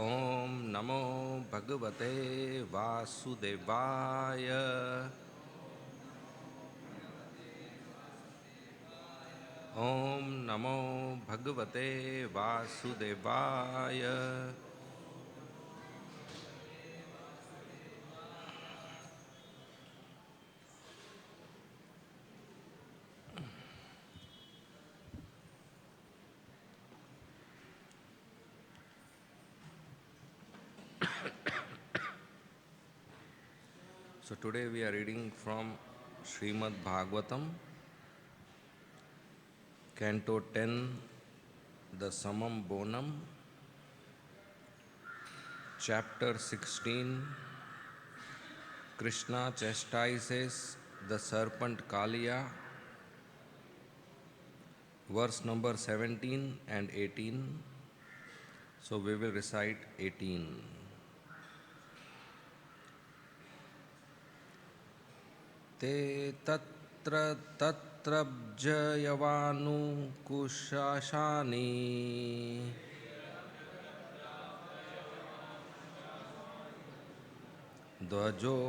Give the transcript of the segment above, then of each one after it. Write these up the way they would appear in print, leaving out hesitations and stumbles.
ओम नमो भगवते वासुदेवाय। ओम नमो भगवते वासुदेवाय। So today we are reading from Srimad Bhagavatam, Canto 10, the Samam Bonam, Chapter 16, Krishna chastises the serpent Kaliya, verse number 17 and 18. So we will recite 18. ते तत्र तत्रब्जयवानुकुशाशानि ध्वजो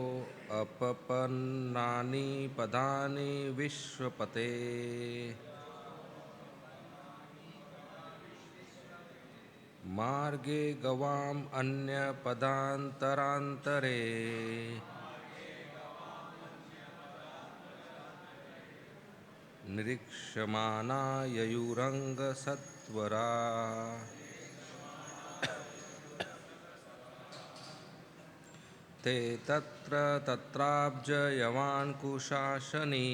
अपपन्नानि पदानि विश्वपते मार्गे गवाम् अन्यपदान्तरान्तरे निरीक्ष्यमाना ययुरङ्गसत्वरा। ते तत्र तत्राब्जयवान्कुशासनी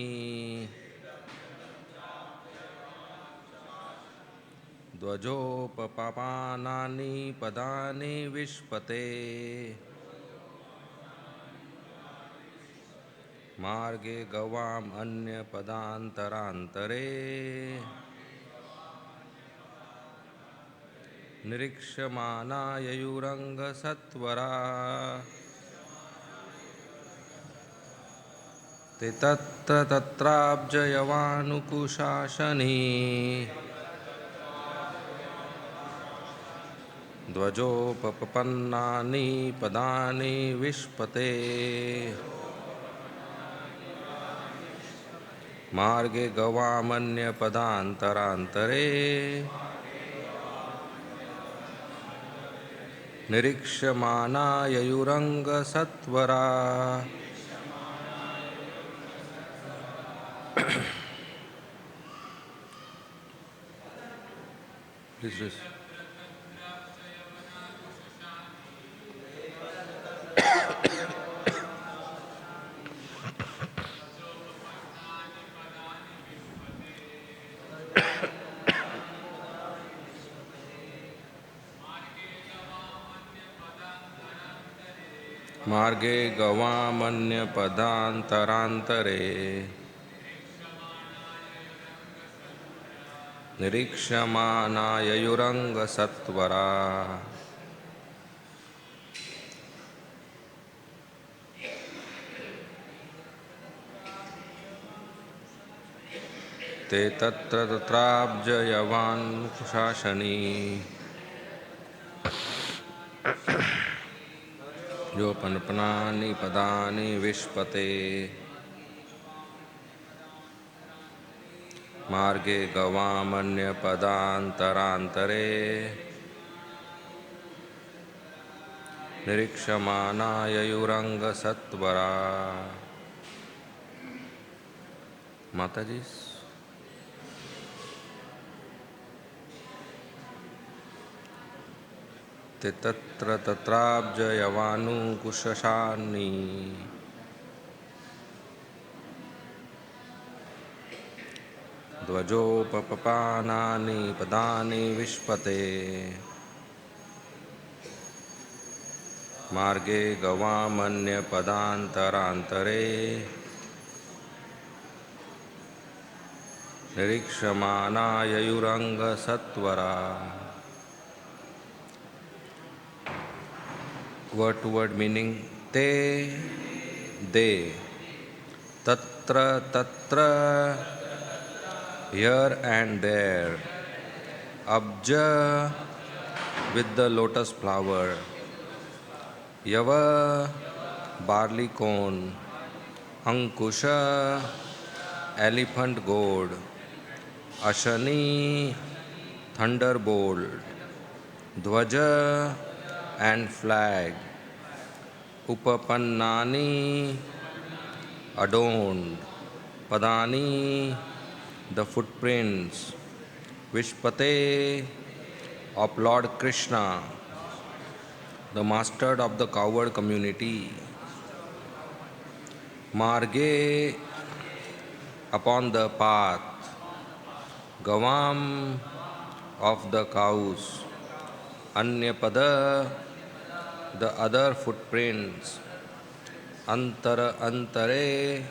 ध्वजोपपानानि पदानि विश्पते मार्गे गवाम् अन्यपदान्तरान्तरे निरीक्ष्यमाना ययुरङ्गसत्वरा। ते तत्र तत्राब्जयवानुकुशासनी ध्वजोपपन्नानि पदानि विश्पते मार्गे गवामन्यपदान्तरान्तरे निरीक्ष्यमाना ययुरङ्गसत्वरा। Please. मार्गे गवामन्यपदान्तरान्तरे निरीक्ष्यमाना ययुरङ्गसत्वरा। ते तत्र तत्राब्जयवान्कुशासनी योपनपनानि पदानि विश्पते मार्गे गवामन्यपदान्तरान्तरे निरीक्ष्यमाना ययुरङ्गसत्वरा। माताजी। ते तत्र तत्राब्जयवानुकुशासनी ध्वजोपपानानि पदानि विश्पते मार्गे गवामन्यपदान्तरान्तरे निरीक्ष्यमाना ययुरङ्गसत्वरा। Word to word meaning: te, they, tatra, tatra, here and there, abja, with the lotus flower, Yava barley corn, Ankusha elephant gourd, Ashani thunderbolt, Dhwaja and flag, Upapannani adorned, Padani the footprints, Vishpate of Lord Krishna, the master of the cowherd community, Marge upon the path, Gavam of the cows, Anyapada the other footprints, Antara Antare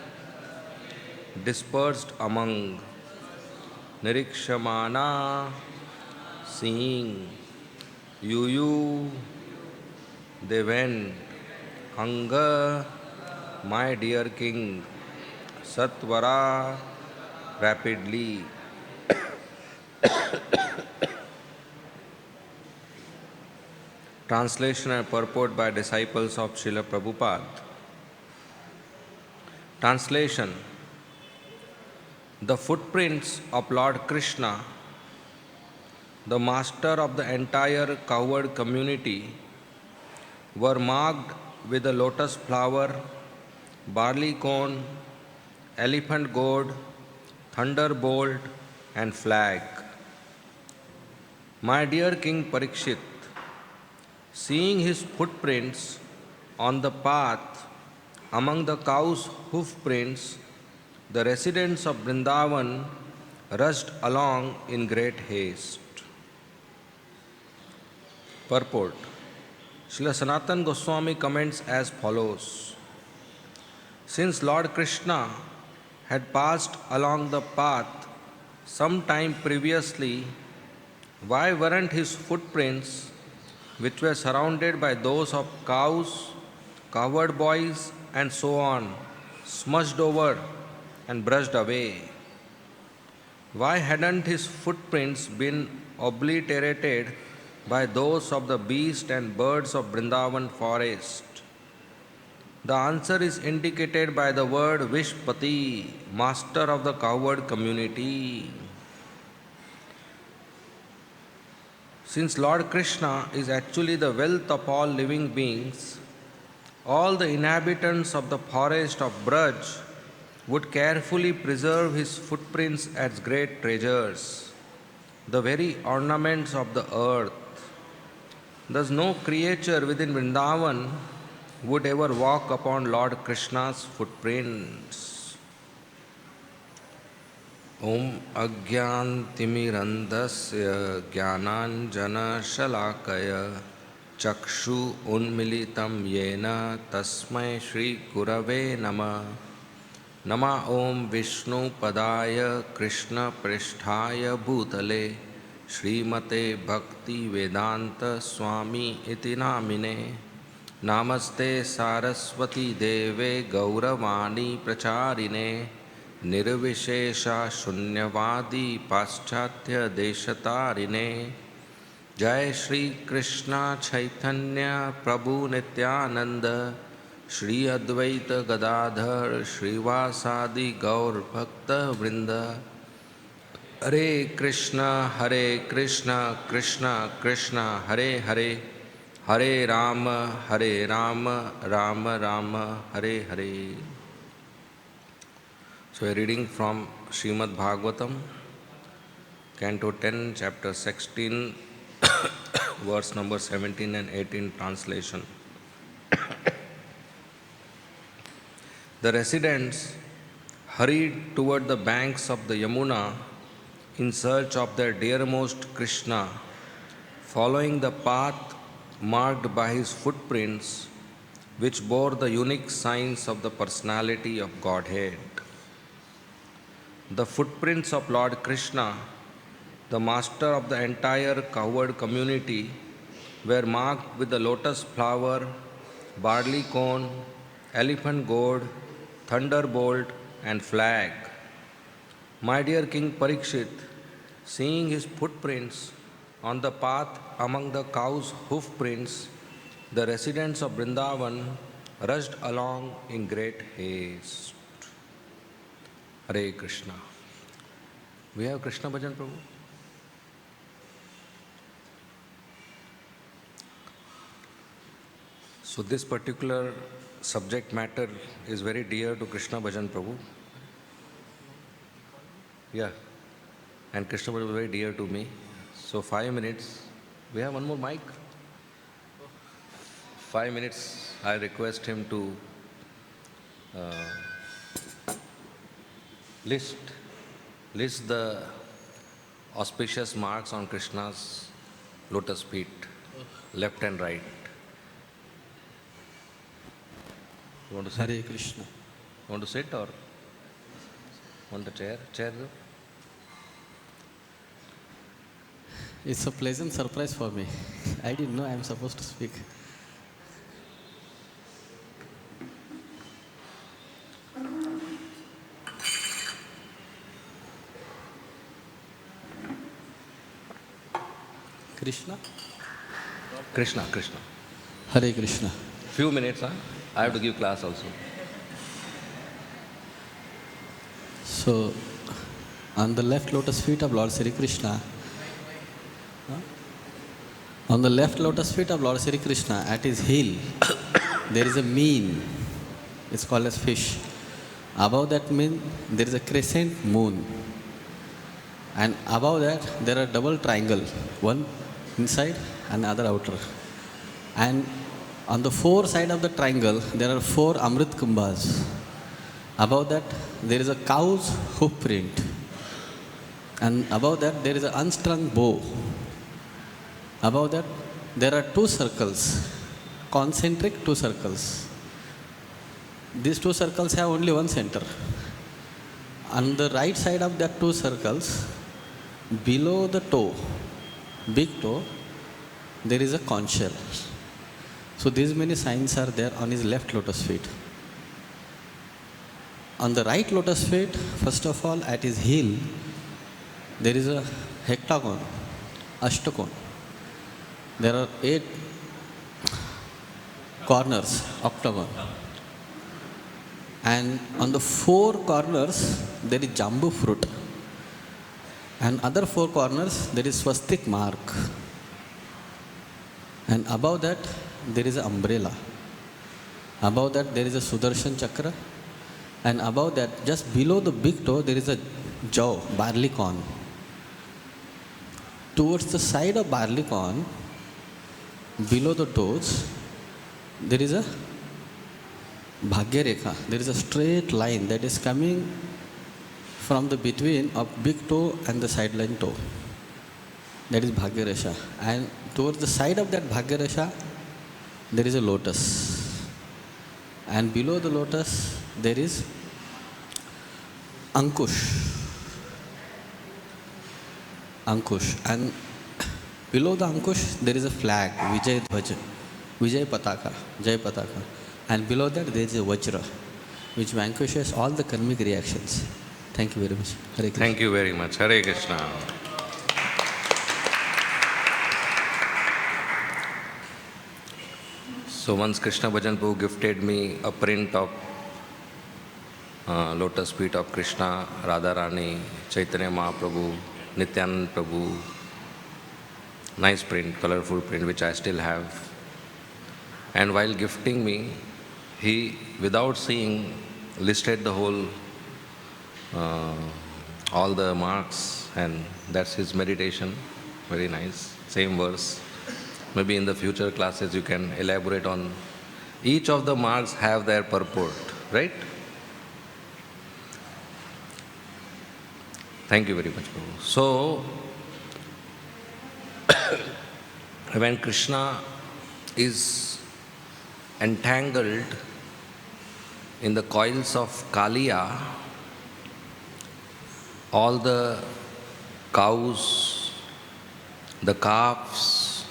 dispersed among, Nirikshamana seeing, you they went, Anga my dear king, Satvara rapidly. Translation and purport by disciples of Srila Prabhupada. Translation. The footprints of Lord Krishna, the master of the entire cowherd community, were marked with a lotus flower, barley corn, elephant gourd, thunderbolt, and flag. My dear King Parikshit, seeing his footprints on the path among the cows' hoof prints, the residents of Vrindavan rushed along in great haste. Purport. Srila Sanatana Goswami comments as follows. Since Lord Krishna had passed along the path some time previously, why weren't his footprints, which were surrounded by those of cows, cowherd boys, and so on, smudged over and brushed away? Why hadn't his footprints been obliterated by those of the beasts and birds of Vrindavan forest? The answer is indicated by the word Vishpati, master of the cowherd community. Since Lord Krishna is actually the wealth of all living beings, all the inhabitants of the forest of Braj would carefully preserve his footprints as great treasures, the very ornaments of the earth. Thus, no creature within Vrindavan would ever walk upon Lord Krishna's footprints. Om Agyantimirandasya Jnananjana Shalakaya Chakshu Unmilitam Yena Tasmai Shri Gurave Nama Nama Om Vishnu Padaya Krishna Pristhaya Bhutale Srimate Bhakti Vedanta Swami Iti Namine Namaste Saraswati Deve Gauravani Pracharine Nirvishesha Shunyavadi Paschatya Deshatarine Jai Shri Krishna Chaitanya Prabhu Nityananda Shri Advaita Gadadhar Srivasadi Gaur Bhakta Vrinda Hare Krishna Krishna Krishna Hare Hare Hare Rama Rama Rama Hare Hare. So we are reading from Srimad Bhagavatam, Canto 10, Chapter 16, verse number 17 and 18 translation. The residents hurried toward the banks of the Yamuna in search of their dearmost Krishna, following the path marked by his footprints, which bore the unique signs of the personality of Godhead. The footprints of Lord Krishna, the master of the entire cowherd community, were marked with the lotus flower, barley corn, elephant gourd, thunderbolt, and flag. My dear King Parikshit, seeing his footprints On the path among the cows' hoof prints, the residents of Vrindavan rushed along in great haste. Hare Krishna. We have Krishna Bhajan Prabhu. So this particular subject matter is very dear to Krishna Bhajan Prabhu. Yeah. And Krishna Bhajan was very dear to me. So 5 minutes. We have one more mic. 5 minutes. I request him to list the auspicious marks on Krishna's lotus feet, left and right. You want to sit? Hare Krishna. Want to sit or want a chair? Chair? It's a pleasant surprise for me. I didn't know I'm supposed to speak. Krishna? Krishna, Krishna. Hare Krishna. Few minutes, huh? I have to give class also. So, on the left lotus feet of Lord Sri Krishna, on the left lotus feet of Lord Sri Krishna, at his heel, there is a mean. It's called as fish. Above that mean, there is a crescent moon. And above that, there are double triangle, one inside and other outer. And on the four side of the triangle, there are four Amrit Kumbhas. Above that, there is a cow's hoof print. And above that, there is an unstrung bow. Above that, there are two circles, concentric two circles. These two circles have only one center. On the right side of that two circles, below the toe, big toe, there is a conch shell. So these many signs are there on his left lotus feet. On the right lotus feet, first of all, at his heel, there is a hectagon, ashtakon. There are 8 corners, octagon. And on the 4 corners, there is jambu fruit. And other 4 corners, there is swastik mark. And above that, there is an umbrella. Above that, there is a Sudarshan chakra. And above that, just below the big toe, there is a jaw, barley corn. Towards the side of barley corn, below the toes, there is a Bhagya Rekha. There is a straight line that is coming from the between of big toe and the sideline toe. That is Bhagya Resha. And towards the side of that Bhagya Resha, there is a lotus. And below the lotus, there is Ankush. Ankush. And below the Ankush, there is a flag, Vijay Dhwaj, Vijay Pataka, Jai Pataka. And below that, there is a Vajra, which vanquishes all the karmic reactions. Thank you very much. Hare Krishna. Thank you very much. Hare Krishna. So once Krishna Bhajan Prabhu gifted me a print of lotus feet of Krishna, Radharani, Chaitanya Mahaprabhu, Nityanand Prabhu. Nice print, colorful print, which I still have. And while gifting me, he, without seeing, listed the whole, all the marks, and that's his meditation. Very nice. Same verse. Maybe in the future classes you can elaborate on. Each of the marks have their purport, right? Thank you very much, Prabhu. So, when Krishna is entangled in the coils of Kaliya, all the cows, the calves,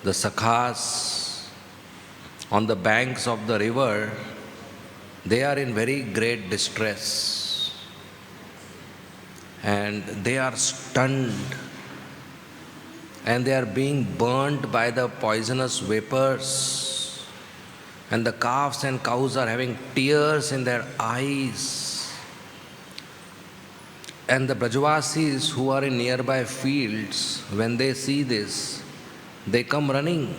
the sakhas on the banks of the river, they are in very great distress and they are stunned and they are being burnt by the poisonous vapors, and the calves and cows are having tears in their eyes, and the Brajavasis who are in nearby fields, when they see this, they come running,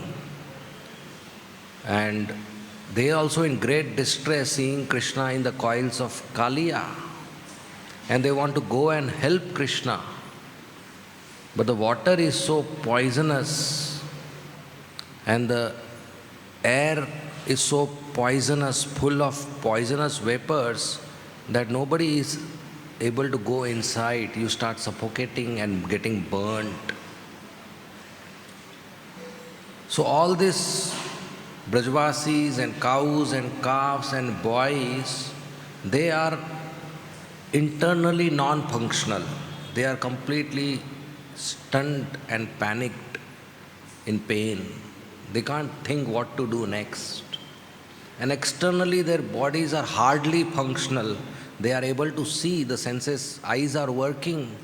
and they are also in great distress seeing Krishna in the coils of Kaliya, and they want to go and help Krishna. But the water is so poisonous and the air is so poisonous, full of poisonous vapors, that nobody is able to go inside. You start suffocating and getting burnt. So all this Brajavasis and cows and calves and boys, they are internally non-functional. They are completely stunned and panicked in pain. They can't think what to do next. And externally their bodies are hardly functional. They are able to see, the senses, eyes are working,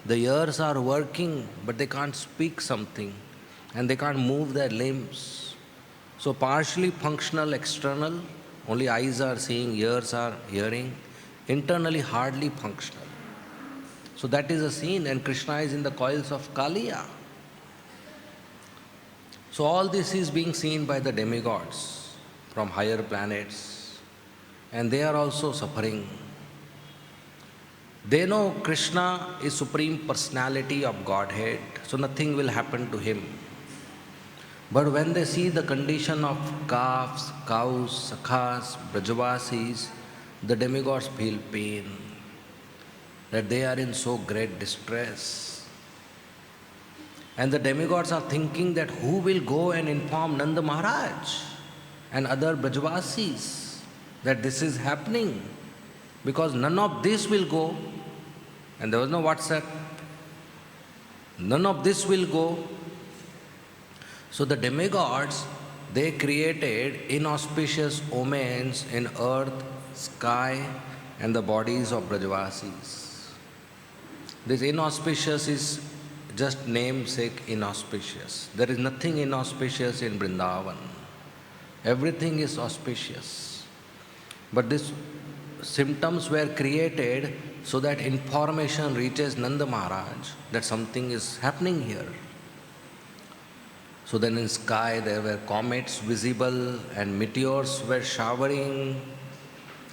the ears are working, but they can't speak something and they can't move their limbs. So partially functional external, only eyes are seeing, ears are hearing, internally hardly functional. So that is a scene, and Krishna is in the coils of Kaliya. So all this is being seen by the demigods from higher planets, and they are also suffering. They know Krishna is Supreme Personality of Godhead, so nothing will happen to him. But when they see the condition of calves, cows, sakhas, Brajavasis, the demigods feel pain, that they are in so great distress. And the demigods are thinking that who will go and inform Nanda Maharaj and other Brajavasis that this is happening, because none of this will go, and there was no WhatsApp, none of this will go. So the demigods, they created inauspicious omens in earth, sky, and the bodies of Brajavasis. This inauspicious is just namesake inauspicious. There is nothing inauspicious in Vrindavan. Everything is auspicious. But these symptoms were created so that information reaches Nanda Maharaj that something is happening here. So then in sky there were comets visible and meteors were showering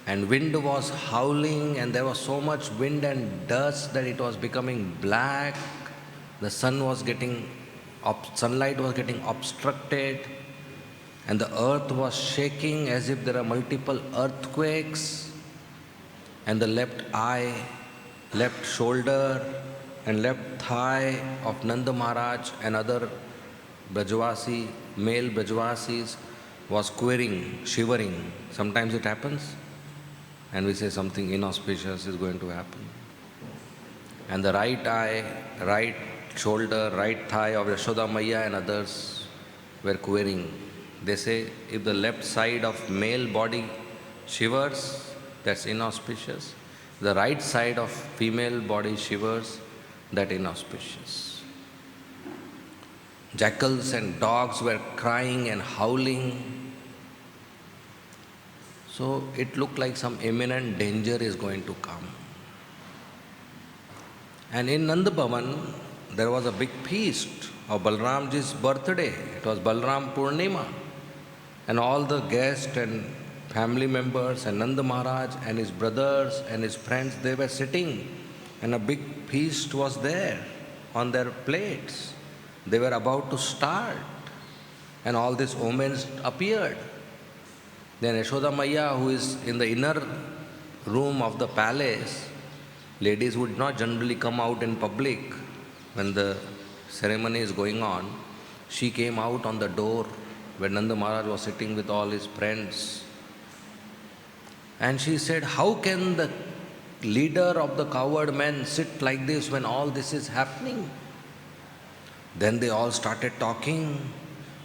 and wind was howling and there was so much wind and dust that it was becoming black. The sunlight was getting obstructed and the earth was shaking as if there are multiple earthquakes, and the left eye, left shoulder and left thigh of Nanda Maharaj and other Brajavasi, male Brajavasis was quivering, shivering. Sometimes it happens and we say something inauspicious is going to happen. And the right eye, right shoulder, right thigh of Yashoda Maiya and others were quivering. They say if the left side of male body shivers, that's inauspicious. The right side of female body shivers, that inauspicious. Jackals and dogs were crying and howling. So it looked like some imminent danger is going to come. And in Nanda Bhavan, there was a big feast of Balramji's birthday. It was Balram Purnima. And all the guests and family members and Nanda Maharaj and his brothers and his friends, they were sitting. And a big feast was there on their plates. They were about to start, and all these omens appeared. Then Yashoda Maiya, who is in the inner room of the palace, ladies would not generally come out in public when the ceremony is going on. She came out on the door where Nanda Maharaj was sitting with all his friends. And she said, how can the leader of the coward men sit like this when all this is happening? Then they all started talking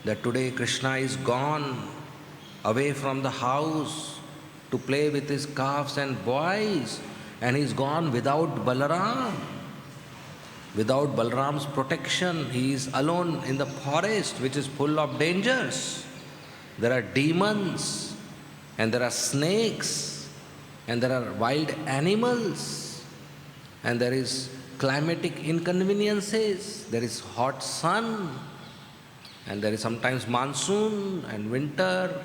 that today Krishna is gone away from the house to play with his calves and boys, and he's gone without Balaram. Without Balram's protection, he is alone in the forest which is full of dangers. There are demons, and there are snakes, and there are wild animals, and there is climatic inconveniences, there is hot sun, and there is sometimes monsoon and winter,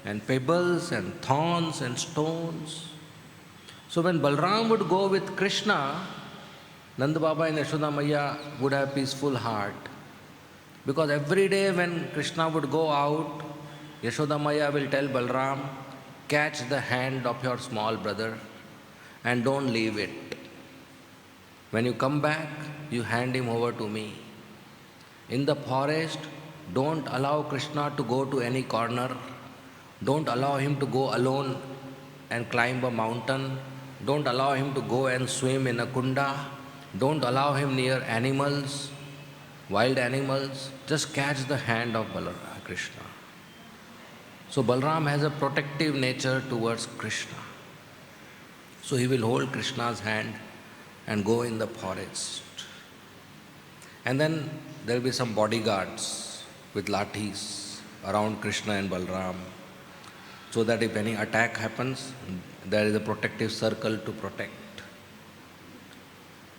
and pebbles and thorns and stones. So when Balram would go with Krishna, Nanda Baba and Yashoda Maya would have peaceful heart. Because every day when Krishna would go out, Yashoda Maya will tell Balram, catch the hand of your small brother and don't leave it. When you come back, you hand him over to me. In the forest, don't allow Krishna to go to any corner. Don't allow him to go alone and climb a mountain. Don't allow him to go and swim in a kunda. Don't allow him near animals, wild animals. Just catch the hand of Krishna. So Balram has a protective nature towards Krishna. So he will hold Krishna's hand and go in the forest. And then there will be some bodyguards with lathis around Krishna and Balram, so that if any attack happens, there is a protective circle to protect.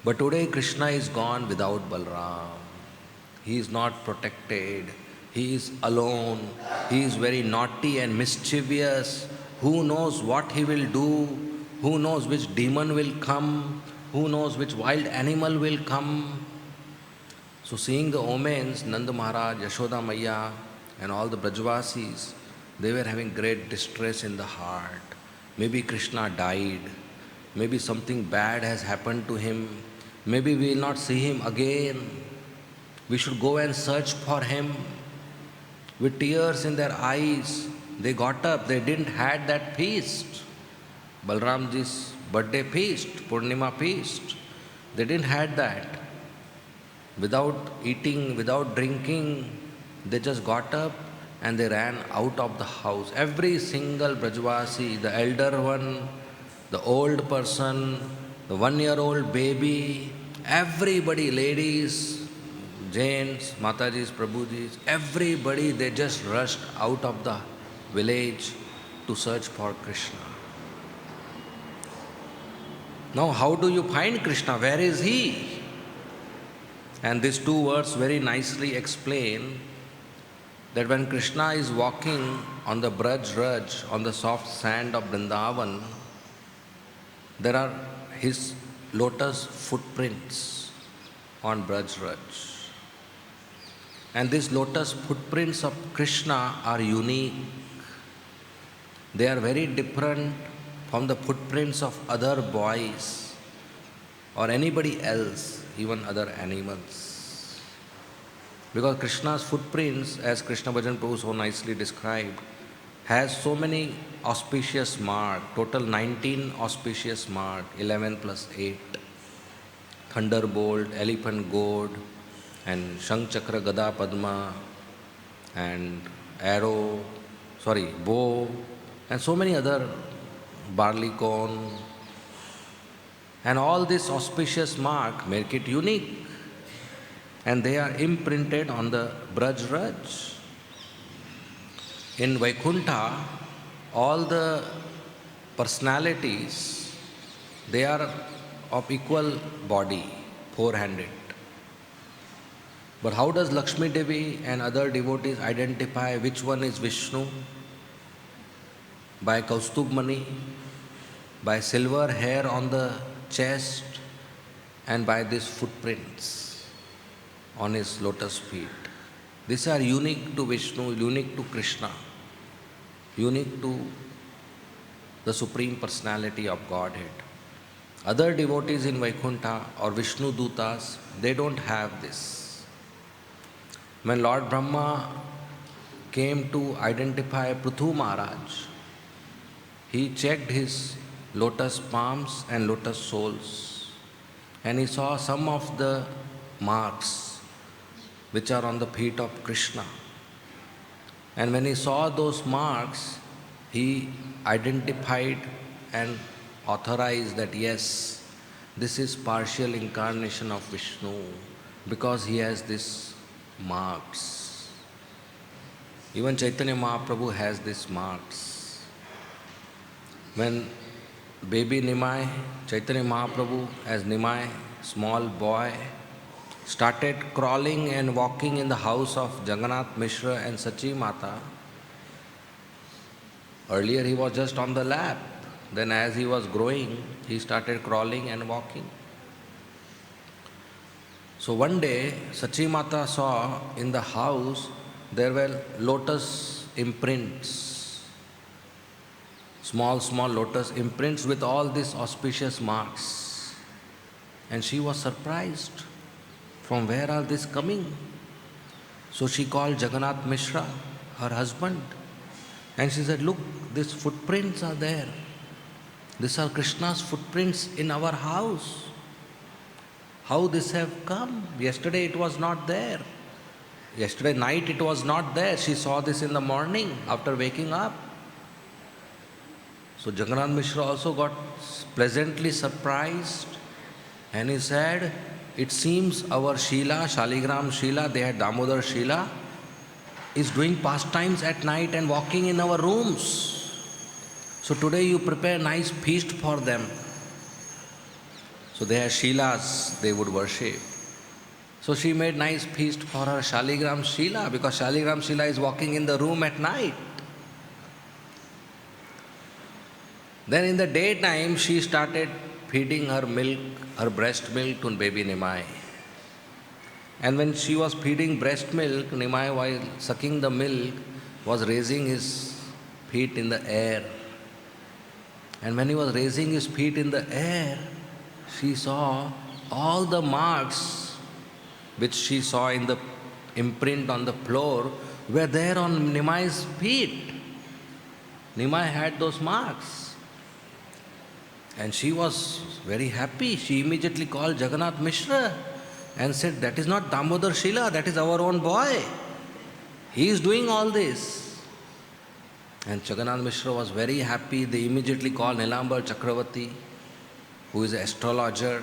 But today Krishna is gone without Balram. He is not protected. He is alone. He is very naughty and mischievous. Who knows what he will do? Who knows which demon will come? Who knows which wild animal will come? So seeing the omens, Nanda Maharaj, Yashoda Maya and all the Brajvasis, they were having great distress in the heart. Maybe Krishna died. Maybe something bad has happened to him. Maybe we will not see him again. We should go and search for him. With tears in their eyes, they got up. They didn't had that feast, Balramji's birthday feast, Purnima feast. They didn't had that. Without eating, without drinking, they just got up and they ran out of the house. Every single Brajvasi, the elder one, the old person, the 1-year-old baby, everybody, ladies, Jains, Matajis, Prabhujis, everybody, they just rushed out of the village to search for Krishna. Now, how do you find Krishna? Where is he? And these two words very nicely explain that when Krishna is walking on the Braj Raj, on the soft sand of Vrindavan, there are his lotus footprints on Braj Raj. And these lotus footprints of Krishna are unique. They are very different from the footprints of other boys or anybody else, even other animals. Because Krishna's footprints, as Krishna Bhajan Prabhu so nicely described, has so many auspicious marks, total 19 auspicious marks, 11 plus 8. Thunderbolt, elephant goad, and Shank Chakra Gada Padma, and bow, and so many other, barley corn. And all these auspicious marks make it unique. And they are imprinted on the Braj Raj. In Vaikuntha, all the personalities, they are of equal body, four-handed. But how does Lakshmi Devi and other devotees identify which one is Vishnu? By Kaustubh Mani, by silver hair on the chest, and by these footprints on his lotus feet. These are unique to Vishnu, unique to Krishna, unique to the Supreme Personality of Godhead. Other devotees in Vaikuntha or Vishnu Dutas, they don't have this. When Lord Brahma came to identify Prithu Maharaj, he checked his lotus palms and lotus soles, and he saw some of the marks which are on the feet of Krishna. And when he saw those marks, he identified and authorized that yes, this is partial incarnation of Vishnu because he has this marks. Even Chaitanya Mahaprabhu has these marks. When baby Nimai, Chaitanya Mahaprabhu as Nimai, small boy, started crawling and walking in the house of Jagannath Mishra and Sachi Mata. Earlier he was just on the lap. Then as he was growing, he started crawling and walking. So one day, Sachi Mata saw in the house there were lotus imprints, small lotus imprints with all these auspicious marks. And she was surprised. From where are these coming? So she called Jagannath Mishra, her husband, and she said, look, these footprints are there. These are Krishna's footprints in our house. How this have come? Yesterday it was not there. Yesterday night it was not there. She saw this in the morning after waking up. So Jagannath Mishra also got pleasantly surprised, and he said, it seems our Sheela, Shaligram Sheela, they had Damodar Sheela, is doing pastimes at night and walking in our rooms. So today you prepare nice feast for them. So they had Sheelas they would worship. So she made nice feast for her Shaligram Sheela because Shaligram Sheela is walking in the room at night. Then in the daytime she started feeding her milk, her breast milk to baby Nimai. And when she was feeding breast milk, Nimai, while sucking the milk, was raising his feet in the air. And when he was raising his feet in the air, she saw all the marks which she saw in the imprint on the floor were there on Nimai's feet. Nimai had those marks. And she was very happy. She immediately called Jagannath Mishra and said, that is not Damodar Sheela, that is our own boy. He is doing all this. And Jagannath Mishra was very happy. They immediately called Nilambar Chakravarti, who is an astrologer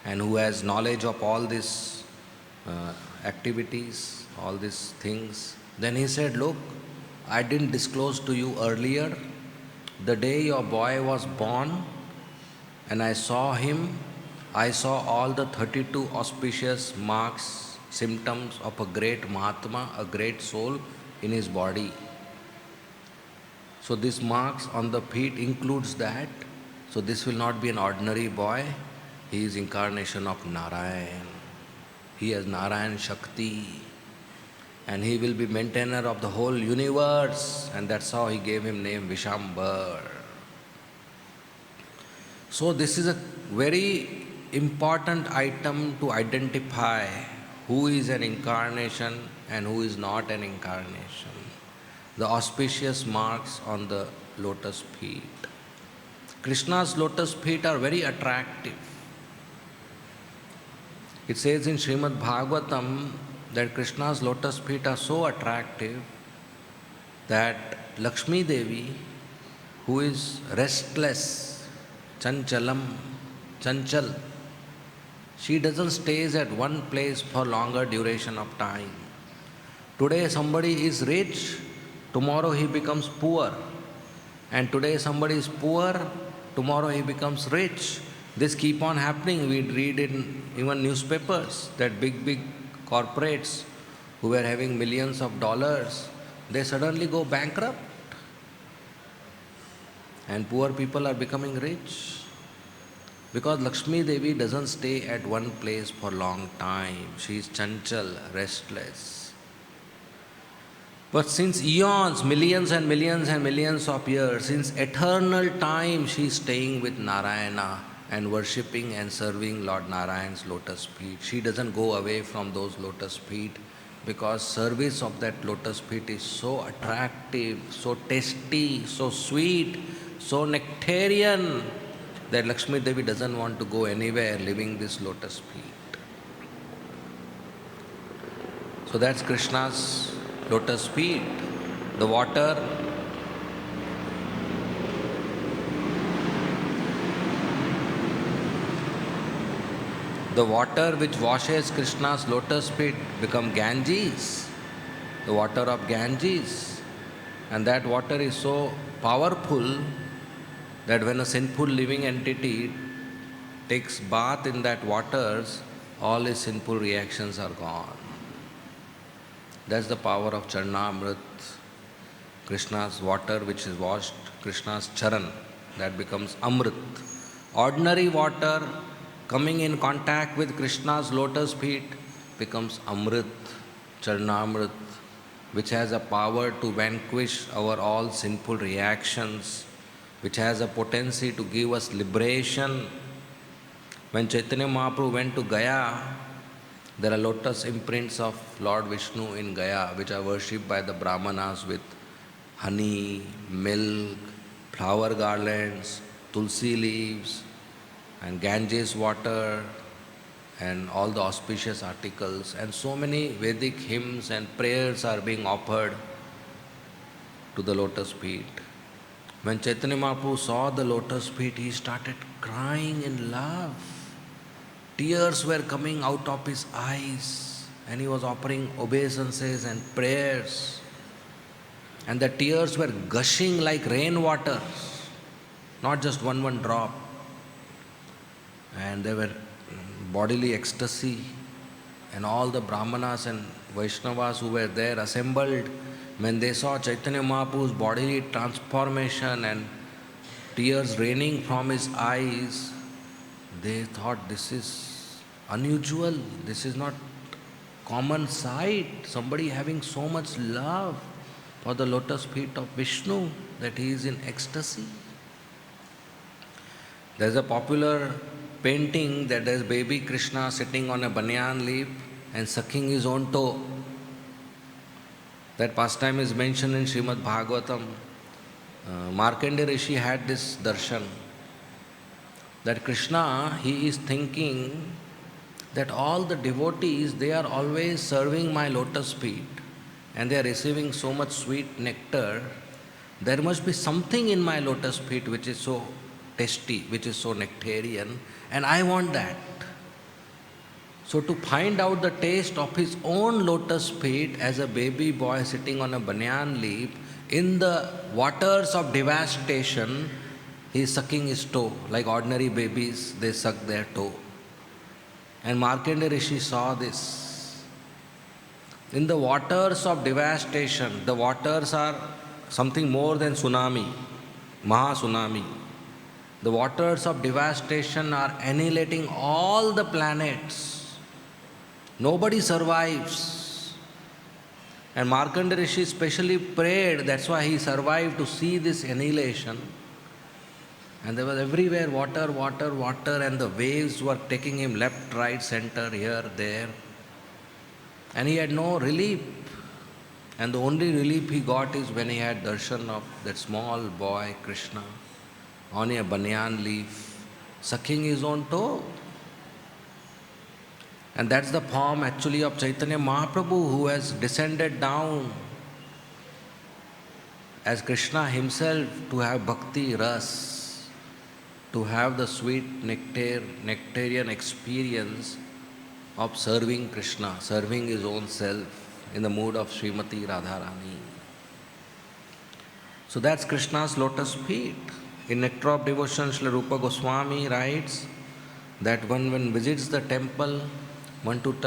and who has knowledge of all these activities, all these things. Then he said, look, I didn't disclose to you earlier. The day your boy was born and I saw him, I saw all the 32 auspicious marks, symptoms of a great Mahatma, a great soul in his body. So these marks on the feet includes that. So this will not be an ordinary boy. He is incarnation of Narayan. He has Narayan Shakti. And he will be maintainer of the whole universe. And that's how he gave him name Vishambar. So this is a very important item to identify who is an incarnation and who is not an incarnation. The auspicious marks on the lotus feet. Krishna's lotus feet are very attractive. It says in Srimad Bhagavatam that Krishna's lotus feet are so attractive that Lakshmi Devi, who is restless, chanchal, she doesn't stay at one place for longer duration of time. Today somebody is rich, tomorrow he becomes poor. And today somebody is poor, tomorrow he becomes rich. This keep on happening. We read in even newspapers that big corporates who were having millions of dollars, they suddenly go bankrupt. And poor people are becoming rich. Because Lakshmi Devi doesn't stay at one place for long time. She is chanchal, restless. But since eons, millions and millions and millions of years, since eternal time, she is staying with Narayana and worshipping and serving Lord Narayan's lotus feet. She doesn't go away from those lotus feet because service of that lotus feet is so attractive, so tasty, so sweet, so nectarian that Lakshmi Devi doesn't want to go anywhere leaving this lotus feet. So that's Krishna's lotus feet. The water The water which washes Krishna's lotus feet become Ganges, the water of Ganges. And that water is so powerful that when a sinful living entity takes bath in that waters, all his sinful reactions are gone. That's the power of Charnamrit, Krishna's water which is washed, Krishna's charan, that becomes Amrit. Ordinary water coming in contact with Krishna's lotus feet becomes Amrit, Charnamrit, which has a power to vanquish our all sinful reactions, which has a potency to give us liberation. When Chaitanya Mahaprabhu went to Gaya, there are lotus imprints of Lord Vishnu in Gaya, which are worshipped by the Brahmanas with honey, milk, flower garlands, tulsi leaves, and Ganges water, and all the auspicious articles, and so many Vedic hymns and prayers are being offered to the lotus feet. When Chaitanya Mahaprabhu saw the lotus feet, he started crying in love. Tears were coming out of his eyes, and he was offering obeisances and prayers. And the tears were gushing like rainwater, not just one drop. And there were bodily ecstasy, and all the Brahmanas and Vaishnavas who were there assembled, when they saw Chaitanya Mahaprabhu's bodily transformation and tears raining from his eyes, they thought, this is unusual, this is not common sight, somebody having so much love for the lotus feet of Vishnu that he is in ecstasy. There is a popular painting that there is baby Krishna sitting on a banyan leaf and sucking his own toe. That pastime is mentioned in Srimad Bhagavatam. Markandeya Rishi had this darshan that Krishna, he is thinking that all the devotees, they are always serving my lotus feet and they are receiving so much sweet nectar. There must be something in my lotus feet which is so tasty, which is so nectarian, and I want that. So to find out the taste of his own lotus feet as a baby boy sitting on a banyan leaf, in the waters of devastation, he is sucking his toe. Like ordinary babies, they suck their toe. And Markandeya Rishi saw this. In the waters of devastation, the waters are something more than tsunami, Maha Tsunami. The waters of devastation are annihilating all the planets. Nobody survives. And Markandeya Rishi specially prayed, that's why he survived to see this annihilation. And there was everywhere water, water, water, and the waves were taking him left, right, center, here, there. And he had no relief. And the only relief he got is when he had darshan of that small boy, Krishna, on a banyan leaf, sucking his own toe. And that's the form actually of Chaitanya Mahaprabhu, who has descended down as Krishna himself to have bhakti ras, to have the sweet nectarian experience of serving Krishna, serving his own self in the mood of Srimati Radharani. So that's Krishna's lotus feet. In Nectar of Devotion, Srila Rupa Goswami writes that when one visits the temple, one should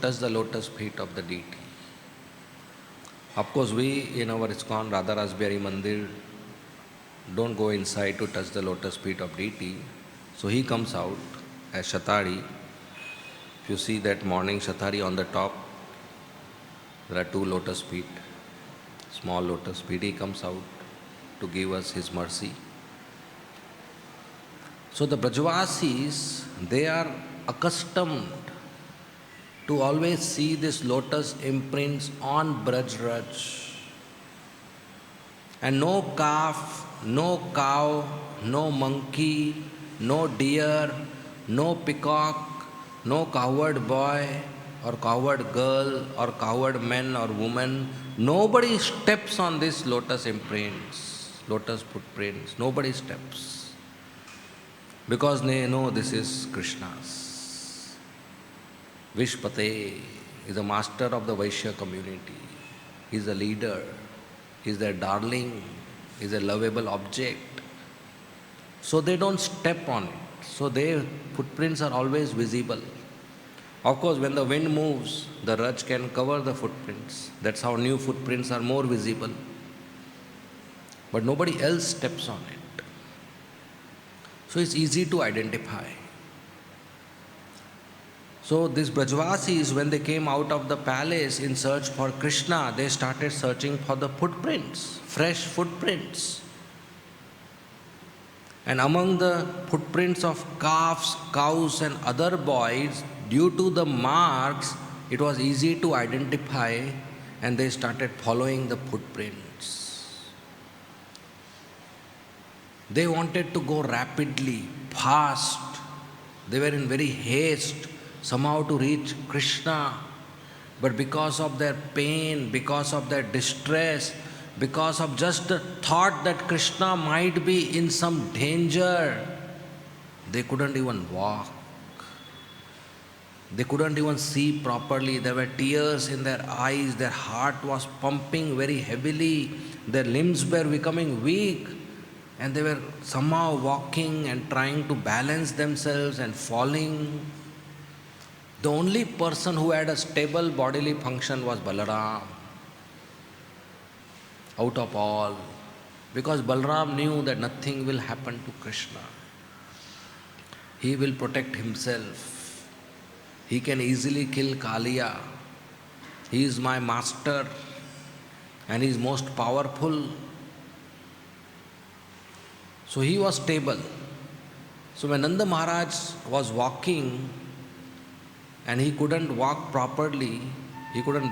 touch the lotus feet of the deity. Of course, we in our ISKCON Radha Rasbihari Mandir don't go inside to touch the lotus feet of deity. So he comes out as Shatari. If you see that morning Shatari on the top, there are two lotus feet, small lotus feet. He comes out to give us his mercy. So the Brajavasis, they are accustomed to always see this lotus imprints on Braj. And no calf, no cow, no monkey, no deer, no peacock, no coward boy or coward girl or coward man or woman, nobody steps on these lotus imprints, lotus footprints, nobody steps. Because they know this is Krishna's. Vishpate is a master of the Vaishya community. He is a leader. He is their darling. He is a lovable object. So they don't step on it. So their footprints are always visible. Of course, when the wind moves, the raj can cover the footprints. That's how new footprints are more visible. But nobody else steps on it. So it's easy to identify. So these Brajvasis, when they came out of the palace in search for Krishna, they started searching for the footprints, fresh footprints. And among the footprints of calves, cows and other boys, due to the marks, it was easy to identify, and they started following the footprints. They wanted to go rapidly, fast. They were in very haste, somehow to reach Krishna. But because of their pain, because of their distress, because of just the thought that Krishna might be in some danger, they couldn't even walk. They couldn't even see properly. There were tears in their eyes. Their heart was pumping very heavily. Their limbs were becoming weak. And they were somehow walking and trying to balance themselves and falling. The only person who had a stable bodily function was Balaram, out of all. Because Balaram knew that nothing will happen to Krishna. He will protect himself. He can easily kill Kaliya. He is my master and he is most powerful. So he was stable. So when Nanda Maharaj was walking and he couldn't walk properly, he couldn't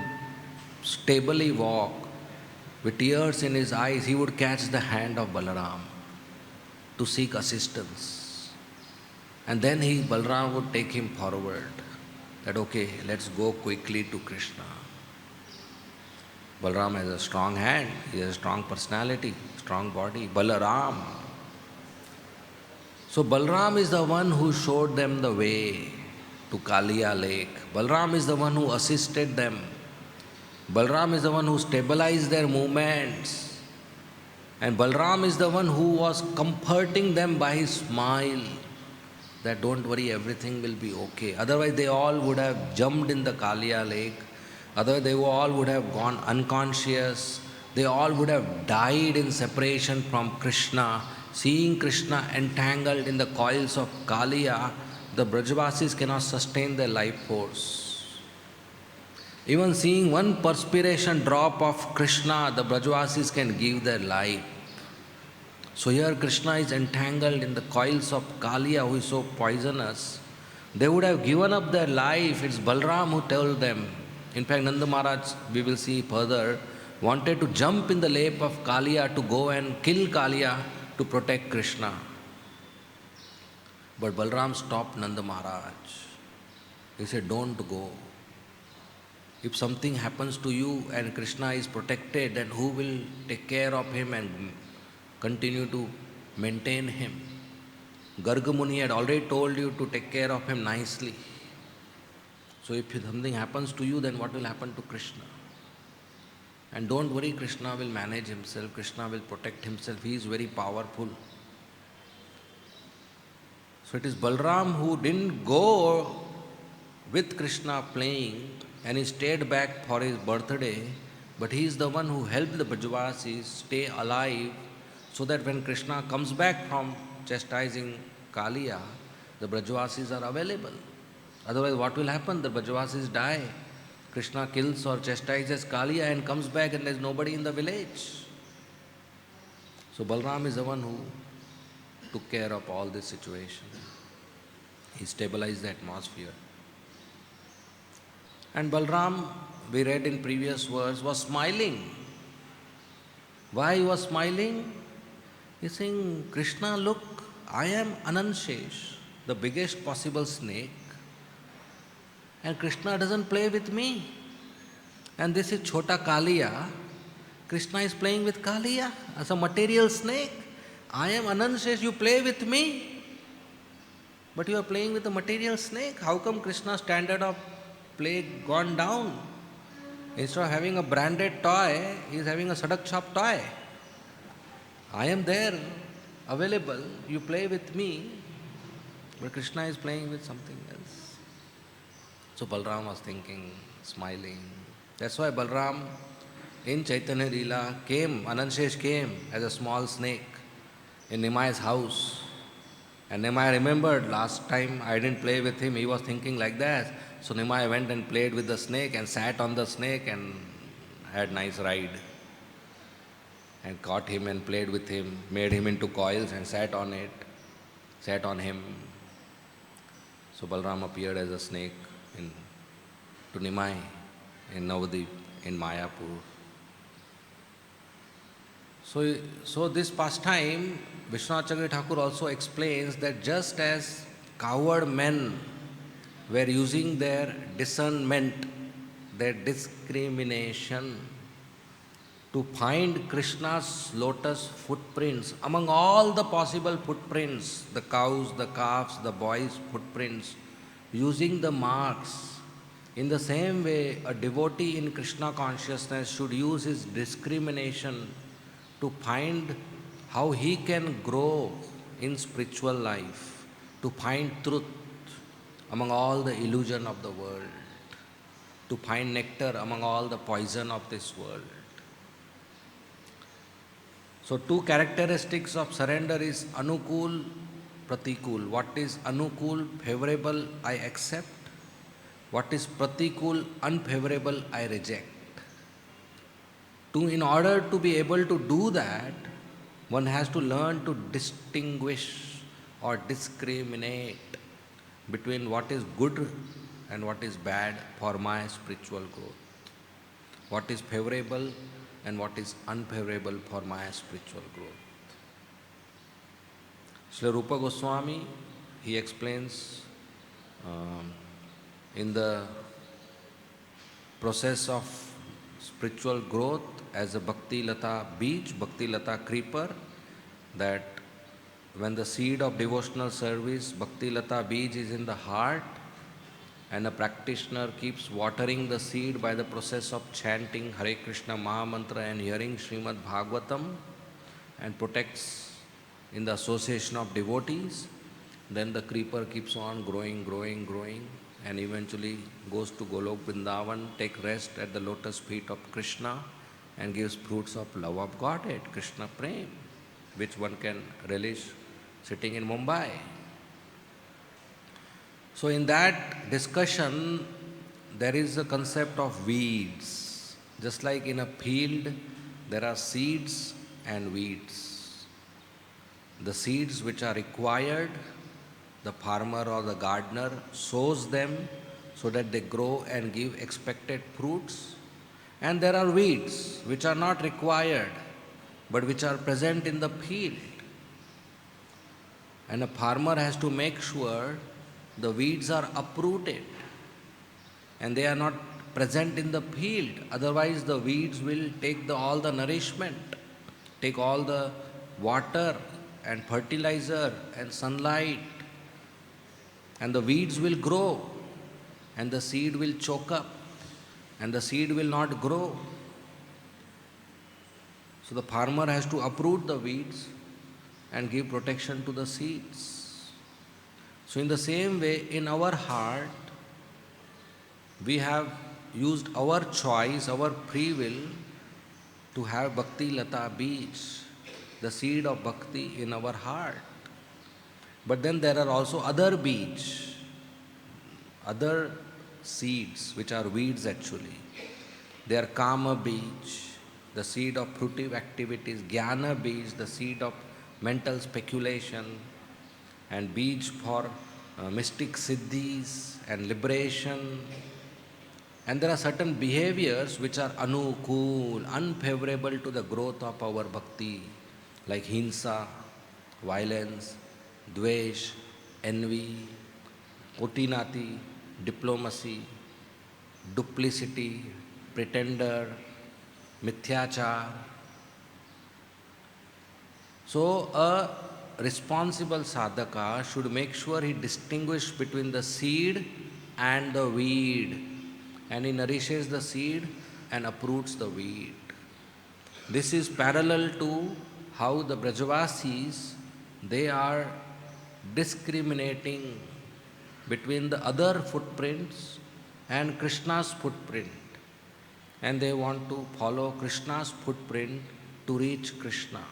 stably walk, with tears in his eyes, he would catch the hand of Balaram to seek assistance. And then Balaram would take him forward. That okay, let's go quickly to Krishna. Balaram has a strong hand, he has a strong personality, strong body. Balaram. So Balaram is the one who showed them the way to Kaliya lake. Balaram is the one who assisted them. Balaram is the one who stabilized their movements. And Balaram is the one who was comforting them by his smile. That don't worry, everything will be okay. Otherwise they all would have jumped in the Kaliya lake. Otherwise they all would have gone unconscious. They all would have died in separation from Krishna. Seeing Krishna entangled in the coils of Kaliya, the Brajavasis cannot sustain their life force. Even seeing one perspiration drop of Krishna, the Brajavasis can give their life. So here Krishna is entangled in the coils of Kaliya, who is so poisonous. They would have given up their life. It's Balaram who told them. In fact, Nanda Maharaj, we will see further, wanted to jump in the lap of Kaliya to go and kill Kaliya to protect Krishna. But Balaram stopped Nanda Maharaj. He said, don't go. If something happens to you and Krishna is protected, then who will take care of him and continue to maintain him? Garga Muni had already told you to take care of him nicely. So if something happens to you, then what will happen to Krishna? And don't worry, Krishna will manage himself. Krishna will protect himself. He is very powerful. So it is Balaram who didn't go with Krishna playing and he stayed back for his birthday, but he is the one who helped the Brajavasis stay alive so that when Krishna comes back from chastising Kaliya, the Brajavasis are available. Otherwise, what will happen? The Brajavasis die. Krishna kills or chastises Kaliya and comes back and there is nobody in the village. So Balaram is the one who took care of all this situation. He stabilized the atmosphere. And Balaram, we read in previous verse, was smiling. Why he was smiling? He's saying, Krishna, look, I am Ananshesh, the biggest possible snake, and Krishna doesn't play with me. And this is Chota Kaliya. Krishna is playing with Kaliya as a material snake. I am Ananshesh, you play with me. But you are playing with a material snake. How come Krishna's standard of plague gone down. Instead of having a branded toy, he is having a Sadak Shop toy. I am there, available, you play with me, but Krishna is playing with something else. So Balram was thinking, smiling. That's why Balram in Chaitanya Leela came, Ananshesh came as a small snake in Nimai's house. And Nimai remembered last time I didn't play with him, he was thinking like that. So Nimai went and played with the snake and sat on the snake and had nice ride. And caught him and played with him, made him into coils and sat on it, sat on him. So Balram appeared as a snake to Nimai in Navadip, in Mayapur. So this pastime, Vishwanath Chakravarti Thakur also explains that just as coward men were using their discernment, their discrimination, to find Krishna's lotus footprints among all the possible footprints, the cows, the calves, the boys' footprints, using the marks. In the same way, a devotee in Krishna consciousness should use his discrimination to find how he can grow in spiritual life, to find truth among all the illusion of the world, to find nectar among all the poison of this world. So two characteristics of surrender is anukul, pratikul. What is anukul, favorable, I accept. What is pratikul, unfavorable, I reject. In order to be able to do that, one has to learn to distinguish or discriminate between what is good and what is bad for my spiritual growth, what is favorable and what is unfavorable for my spiritual growth. Srila Rupa Goswami, he explains in the process of spiritual growth as a Bhakti Lata beach, Bhakti Lata creeper, that when the seed of devotional service, Bhakti Lata beach, is in the heart, and a practitioner keeps watering the seed by the process of chanting Hare Krishna Mahamantra and hearing Srimad Bhagavatam, and protects in the association of devotees, then the creeper keeps on growing, growing, growing, and eventually goes to Golok Vrindavan, take rest at the lotus feet of Krishna, and gives fruits of love of Godhead, Krishna Prem, which one can relish sitting in Mumbai. So in that discussion, there is a concept of weeds. Just like in a field, there are seeds and weeds. The seeds which are required, the farmer or the gardener sows them so that they grow and give expected fruits. And there are weeds which are not required, but which are present in the field. And a farmer has to make sure the weeds are uprooted and they are not present in the field. Otherwise, the weeds will take all the nourishment, take all the water and fertilizer and sunlight, and the weeds will grow and the seed will choke up and the seed will not grow. So the farmer has to uproot the weeds and give protection to the seeds. So in the same way, in our heart, we have used our choice, our free will, to have Bhakti Lata Beej, the seed of Bhakti in our heart. But then there are also other beej, other seeds which are weeds actually. They are Kama Beej, the seed of fruitive activities, Jnana Beej, the seed of mental speculation, and beej for mystic siddhis and liberation. And there are certain behaviors which are anukul, unfavorable to the growth of our bhakti, like hinsa, violence, dvesh, envy, potinati, diplomacy, duplicity, pretender, mithyachar. So a responsible sadhaka should make sure he distinguishes between the seed and the weed. and he nourishes the seed and uproots the weed. This is parallel to how the Brajavasis, they are discriminating between the other footprints and Krishna's footprint, and they want to follow Krishna's footprint to reach Krishna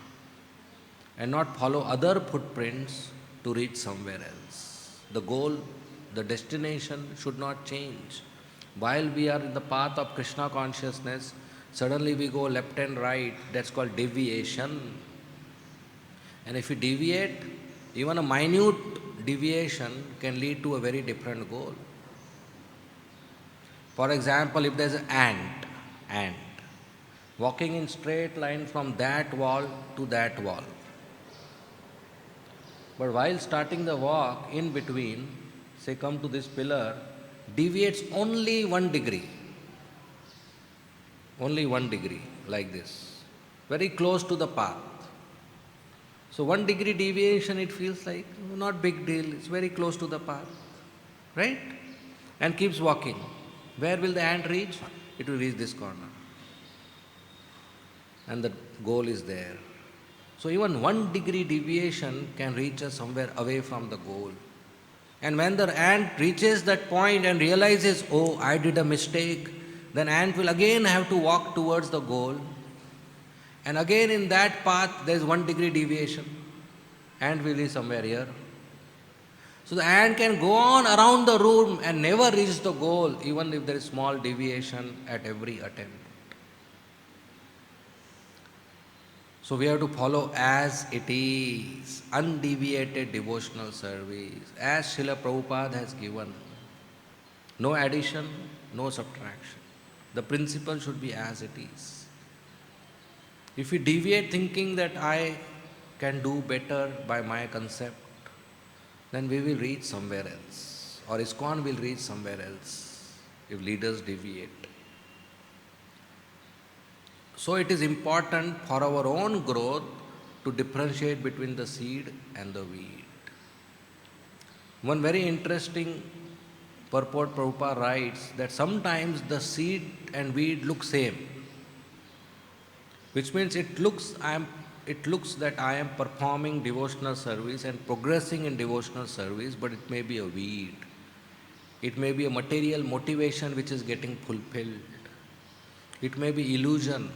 and not follow other footprints to reach somewhere else. The goal, the destination should not change. While we are in the path of Krishna consciousness, suddenly we go left and right, that's called deviation. And if we deviate, even a minute deviation can lead to a very different goal. For example, if there's an ant, walking in straight line from that wall to that wall. But while starting the walk, in between, say come to this pillar, deviates only 1 degree, like this, very close to the path. So 1 degree deviation, it feels like not big deal, it's very close to the path, right? And keeps walking. Where will the ant reach? It will reach this corner. And the goal is there. So even 1 degree deviation can reach us somewhere away from the goal. And when the ant reaches that point and realizes, oh, I did a mistake, then ant will again have to walk towards the goal. And again in that path there is 1 degree deviation. Ant will be somewhere here. So the ant can go on around the room and never reach the goal, even if there is small deviation at every attempt. So we have to follow as it is, undeviated devotional service, as Srila Prabhupada has given. No addition, no subtraction. The principle should be as it is. If we deviate thinking that I can do better by my concept, then we will reach somewhere else, or ISKCON will reach somewhere else if leaders deviate. So it is important for our own growth to differentiate between the seed and the weed. One very interesting purport Prabhupada writes that sometimes the seed and weed look same, which means it looks that I am performing devotional service and progressing in devotional service, but it may be a weed. It may be a material motivation which is getting fulfilled. It may be illusion.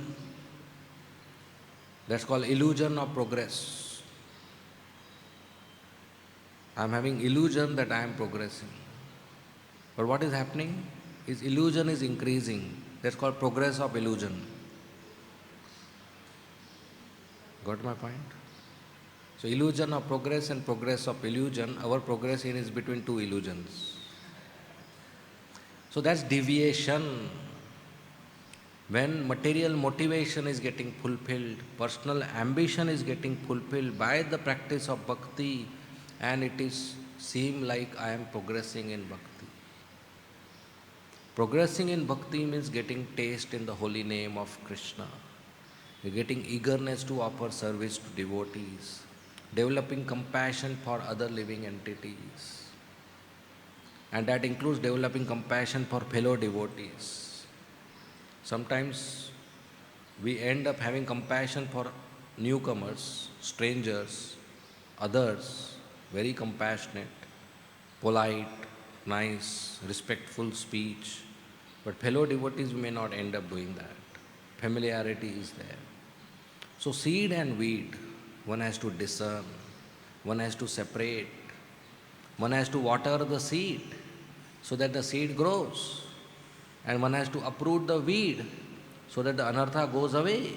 That's called illusion of progress. I am having illusion that I am progressing. But what is happening is illusion is increasing. That's called progress of illusion. Got my point? So illusion of progress and progress of illusion, our progress in is between two illusions. So that's deviation. When material motivation is getting fulfilled, personal ambition is getting fulfilled by the practice of bhakti, and it is seem like I am progressing in bhakti. Progressing in bhakti means getting taste in the holy name of Krishna. You're getting eagerness to offer service to devotees, developing compassion for other living entities. And that includes developing compassion for fellow devotees. Sometimes we end up having compassion for newcomers, strangers, others, very compassionate, polite, nice, respectful speech. But fellow devotees, we may not end up doing that. Familiarity is there. So seed and weed, one has to discern, one has to separate, one has to water the seed so that the seed grows, and one has to uproot the weed so that the anartha goes away.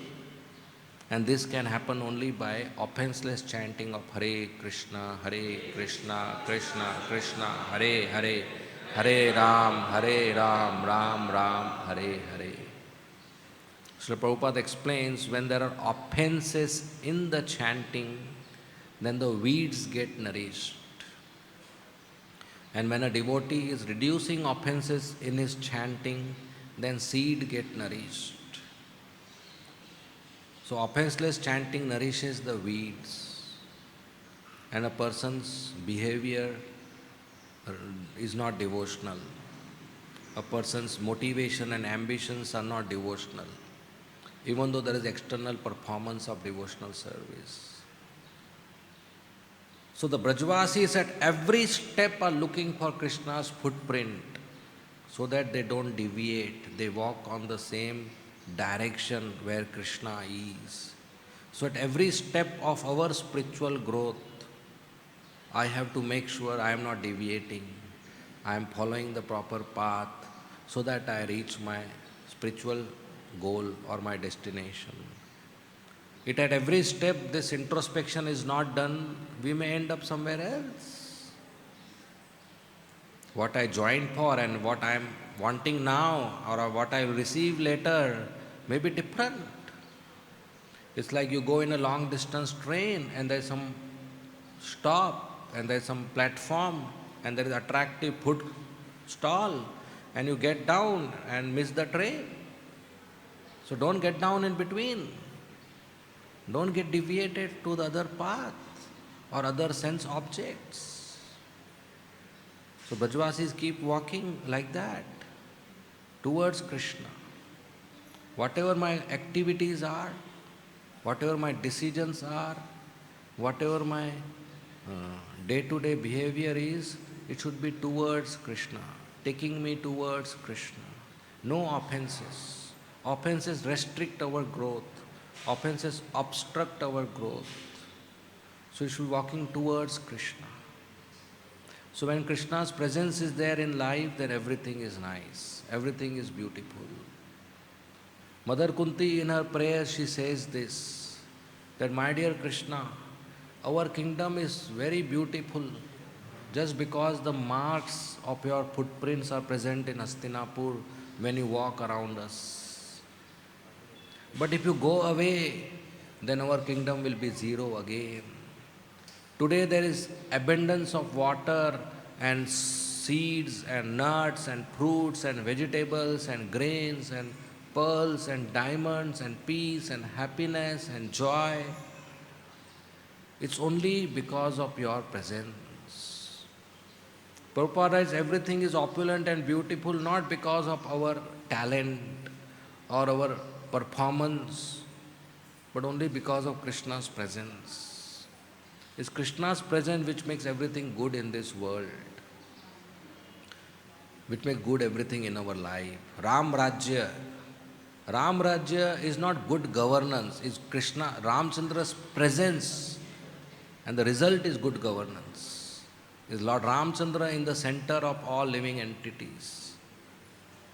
And this can happen only by offenseless chanting of Hare Krishna, Krishna Krishna, Hare Hare, Hare Ram, Ram Ram, Hare Hare. Srila Prabhupada explains when there are offenses in the chanting, then the weeds get nourished. And when a devotee is reducing offenses in his chanting, then seed get nourished. So offenseless chanting nourishes the weeds, and a person's behavior is not devotional. a person's motivation and ambitions are not devotional, even though there is external performance of devotional service. So the Brajvasis at every step are looking for Krishna's footprint so that they don't deviate, they walk on the same direction where Krishna is. So at every step of our spiritual growth, I have to make sure I am not deviating. I am following the proper path so that I reach my spiritual goal or my destination. It at every step, this introspection is not done, we may end up somewhere else. What I joined for and what I am wanting now or what I will receive later may be different. It's like you go in a long distance train and there's some stop and there's some platform and there is attractive food stall and you get down and miss the train. So don't get down in between. Don't get deviated to the other path or other sense objects. So Brajvasis keep walking like that towards Krishna. Whatever my activities are, whatever my decisions are, whatever my day-to-day behavior is, it should be towards Krishna, taking me towards Krishna. No offenses. Offenses restrict our growth. Offenses obstruct our growth. So you should be walking towards Krishna. So when Krishna's presence is there in life, then everything is nice, everything is beautiful. Mother Kunti in her prayer, she says this, that my dear Krishna, our kingdom is very beautiful just because the marks of your footprints are present in Hastinapur when you walk around us. But if you go away, then our kingdom will be zero again. Today there is abundance of water and seeds and nuts and fruits and vegetables and grains and pearls and diamonds and peace and happiness and joy. It's only because of your presence. Prabhupada says everything is opulent and beautiful not because of our talent or our performance, but only because of Krishna's presence. It's Krishna's presence which makes everything good in this world, which makes good everything in our life. Ram Rajya. Ram Rajya is not good governance, it's Krishna, Ramchandra's presence, and the result is good governance. Is Lord Ramchandra in the center of all living entities,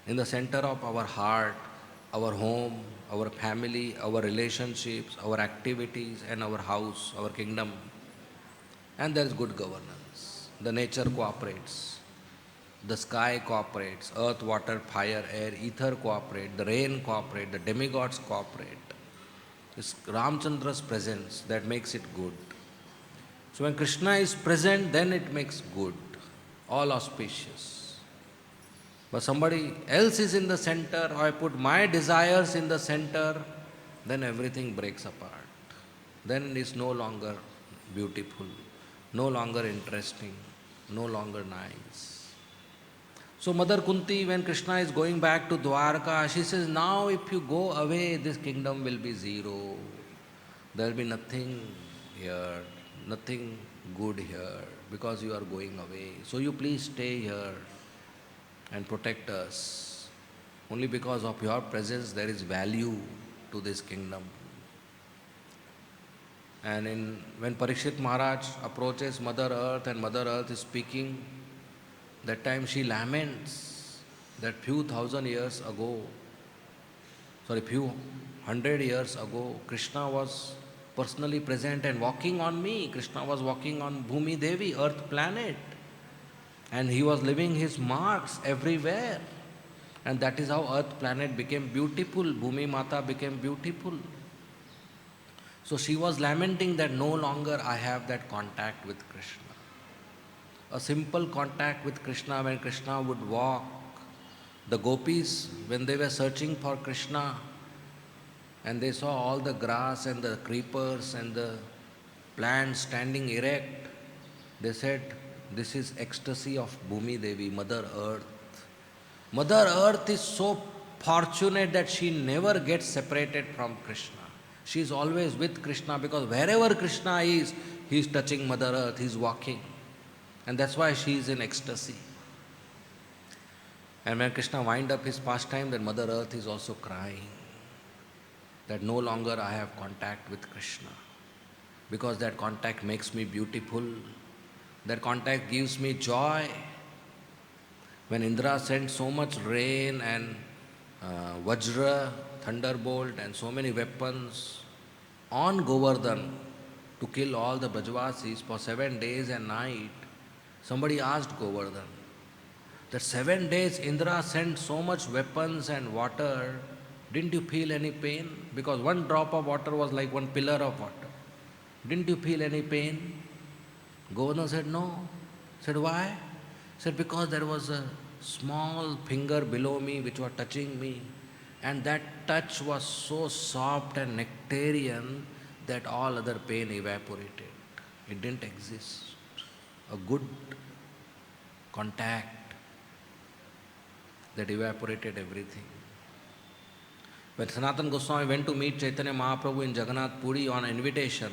in the center of our heart, our home, our family, our relationships, our activities, and our house, our kingdom. And there is good governance. The nature cooperates. The sky cooperates. Earth, water, fire, air, ether cooperate. The rain cooperate. The demigods cooperate. It's Ramchandra's presence that makes it good. So when Krishna is present, then it makes good, all auspicious. But somebody else is in the center, or I put my desires in the center, then everything breaks apart. Then it's no longer beautiful, no longer interesting, no longer nice. So Mother Kunti, when Krishna is going back to Dwarka, she says, now if you go away, this kingdom will be zero. There will be nothing here, nothing good here, because you are going away. So you please stay here and protect us. Only because of your presence there is value to this kingdom. And when Parikshit Maharaj approaches Mother Earth and Mother Earth is speaking, that time she laments that few hundred years ago, Krishna was personally present and walking on me. Krishna was walking on Bhumi Devi, earth planet. And he was leaving his marks everywhere. And that is how earth planet became beautiful. Bhumi Mata became beautiful. So she was lamenting that no longer I have that contact with Krishna. A simple contact with Krishna when Krishna would walk. The gopis, when they were searching for Krishna, and they saw all the grass and the creepers and the plants standing erect, they said, this is ecstasy of Bhumi Devi, Mother Earth. Mother Earth is so fortunate that she never gets separated from Krishna. She is always with Krishna because wherever Krishna is, he is touching Mother Earth, he is walking. And that's why she is in ecstasy. And when Krishna wind up his pastime, then Mother Earth is also crying that no longer I have contact with Krishna. Because that contact makes me beautiful. That contact gives me joy. When Indra sent so much rain and Vajra, thunderbolt and so many weapons on Govardhan to kill all the Brajavasis for 7 days and night, somebody asked Govardhan that 7 days Indra sent so much weapons and water, didn't you feel any pain? Because one drop of water was like one pillar of water. Didn't you feel any pain? Govardhan said no. Said why? Said because there was a small finger below me which was touching me, and that touch was so soft and nectarian that all other pain evaporated. It didn't exist. A good contact that evaporated everything. When Sanatana Goswami went to meet Chaitanya Mahaprabhu in Jagannath Puri on invitation,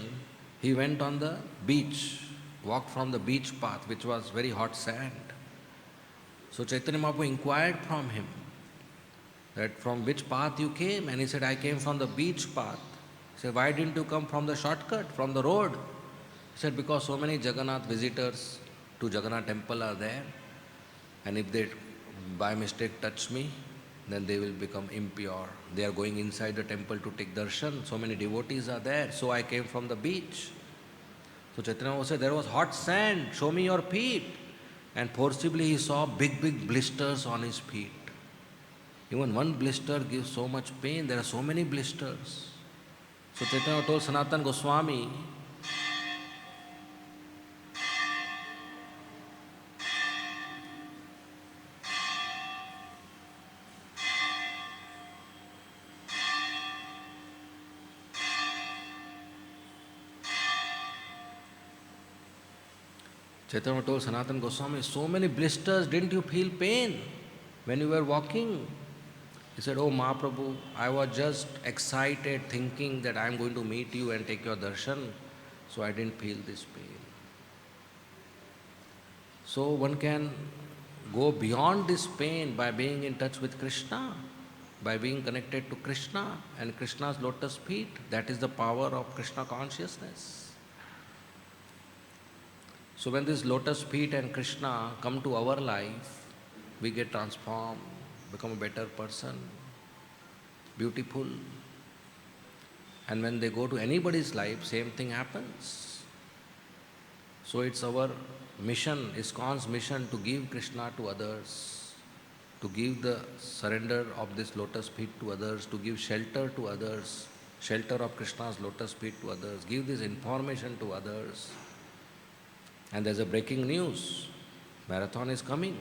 he went on the beach, walked from the beach path, which was very hot sand. So Chaitanya Mahaprabhu inquired from him that from which path you came, and he said, I came from the beach path. He said, why didn't you come from the shortcut, from the road? He said, because so many Jagannath visitors to Jagannath temple are there, and if they by mistake touch me, then they will become impure. They are going inside the temple to take darshan. So many devotees are there, so I came from the beach. So Chaitanya Mahaprabhu said, there was hot sand, show me your feet. And forcibly he saw big blisters on his feet. Even one blister gives so much pain, there are so many blisters. So Chaitanya told Sanatana Goswami, Chaitanya told Sanatana Goswami, so many blisters, didn't you feel pain when you were walking? He said, oh Mahaprabhu, I was just excited thinking that I am going to meet you and take your darshan, so I didn't feel this pain. So one can go beyond this pain by being in touch with Krishna, by being connected to Krishna and Krishna's lotus feet. That is the power of Krishna consciousness. So when this lotus feet and Krishna come to our life, we get transformed, become a better person, beautiful. And when they go to anybody's life, same thing happens. So it's our mission, ISKCON's mission, to give Krishna to others, to give the surrender of this lotus feet to others, to give shelter to others, shelter of Krishna's lotus feet to others, give this information to others. And there's a breaking news. Marathon is coming.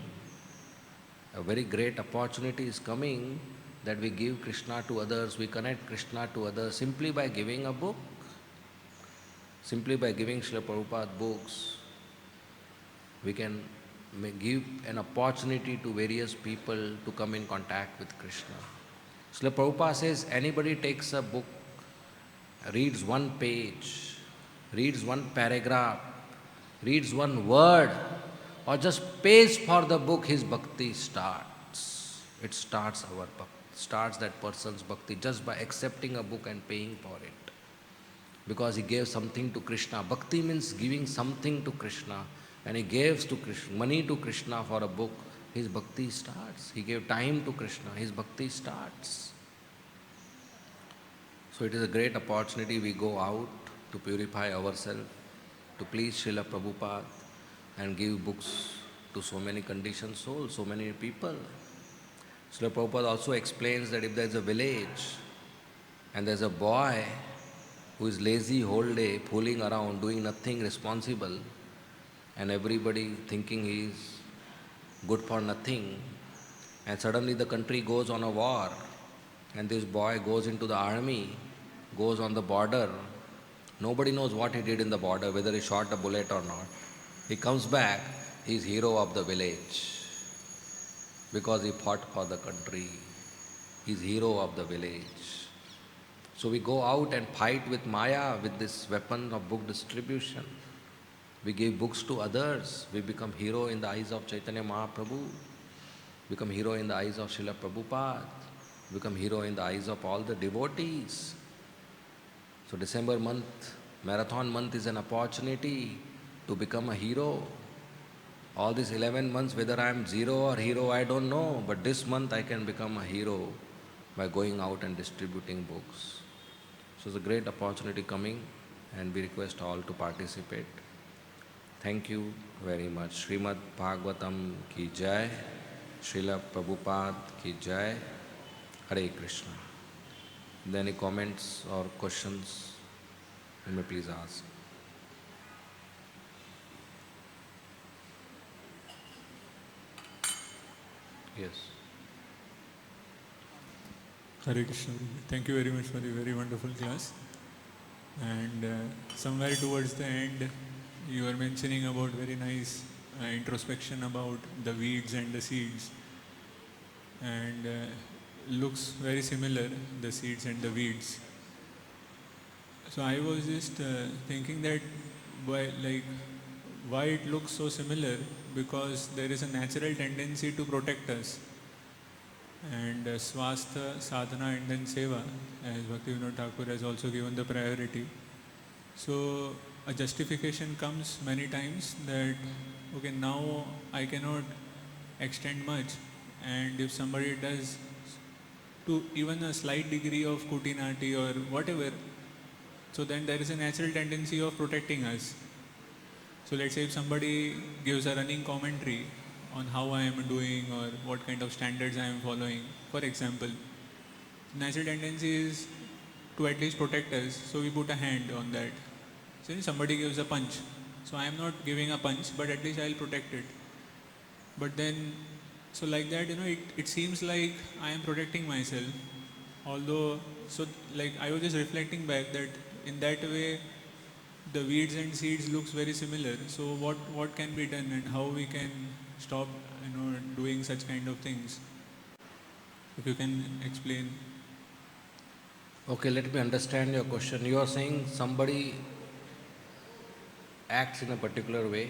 A very great opportunity is coming that we give Krishna to others, we connect Krishna to others simply by giving a book, simply by giving Srila Prabhupada books. We can give an opportunity to various people to come in contact with Krishna. Srila Prabhupada says anybody takes a book, reads one page, reads one paragraph, reads one word, or just pays for the book, his bhakti starts. It starts our bhakti, starts that person's bhakti just by accepting a book and paying for it. Because he gave something to Krishna. Bhakti means giving something to Krishna. And he gave to Krishna, money to Krishna for a book, his bhakti starts. He gave time to Krishna, his bhakti starts. So it is a great opportunity we go out to purify ourselves, to please Srila Prabhupada and give books to so many conditioned souls, so many people. Srila Prabhupada also explains that if there is a village and there is a boy who is lazy whole day, fooling around, doing nothing responsible, and everybody thinking he is good for nothing, and suddenly the country goes on a war, and this boy goes into the army, goes on the border, nobody knows what he did in the border, whether he shot a bullet or not. He comes back, he is hero of the village. because he fought for the country. He's hero of the village. So we go out and fight with Maya with this weapon of book distribution. We give books to others. We become hero in the eyes of Chaitanya Mahaprabhu, become hero in the eyes of Srila Prabhupada, become hero in the eyes of all the devotees. So December month, marathon month is an opportunity to become a hero. All these 11 months, whether I am zero or hero, I don't know, but this month I can become a hero by going out and distributing books. So it's a great opportunity coming, and we request all to participate. Thank you very much. Srimad Bhagavatam ki jai, Srila Prabhupada ki jai, Hare Krishna. Are there any comments or questions? You may please ask. Yes. Hare Krishna. Thank you very much for the very wonderful class. And somewhere towards the end, you were mentioning about very nice introspection about the weeds and the seeds. And looks very similar, the seeds and the weeds. So I was just thinking that why it looks so similar, because there is a natural tendency to protect us. And swastha, sadhana and then seva, as Bhaktivinoda Thakur has also given the priority. So a justification comes many times that, okay, now I cannot extend much, and if somebody does to even a slight degree of kutinati or whatever, so then there is a natural tendency of protecting us. So let's say if somebody gives a running commentary on how I am doing or what kind of standards I am following, for example, natural tendency is to at least protect us, so we put a hand on that. So if somebody gives a punch, so I am not giving a punch, but at least I will protect it. But then, so like that, it seems like I am protecting myself. Although, so like I was just reflecting back that in that way, the weeds and seeds looks very similar. So what can be done and how we can stop doing such kind of things? If you can explain. Okay, let me understand your question. You are saying somebody acts in a particular way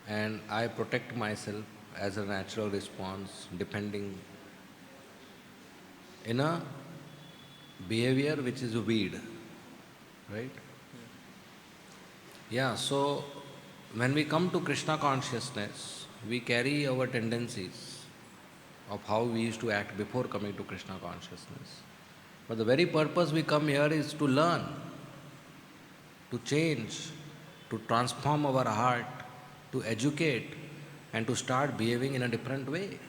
and I protect myself as a natural response depending in a behavior which is a weed, right? Yeah, so when we come to Krishna consciousness, we carry our tendencies of how we used to act before coming to Krishna consciousness. But the very purpose we come here is to learn, to change, to transform our heart, to educate, and to start behaving in a different way.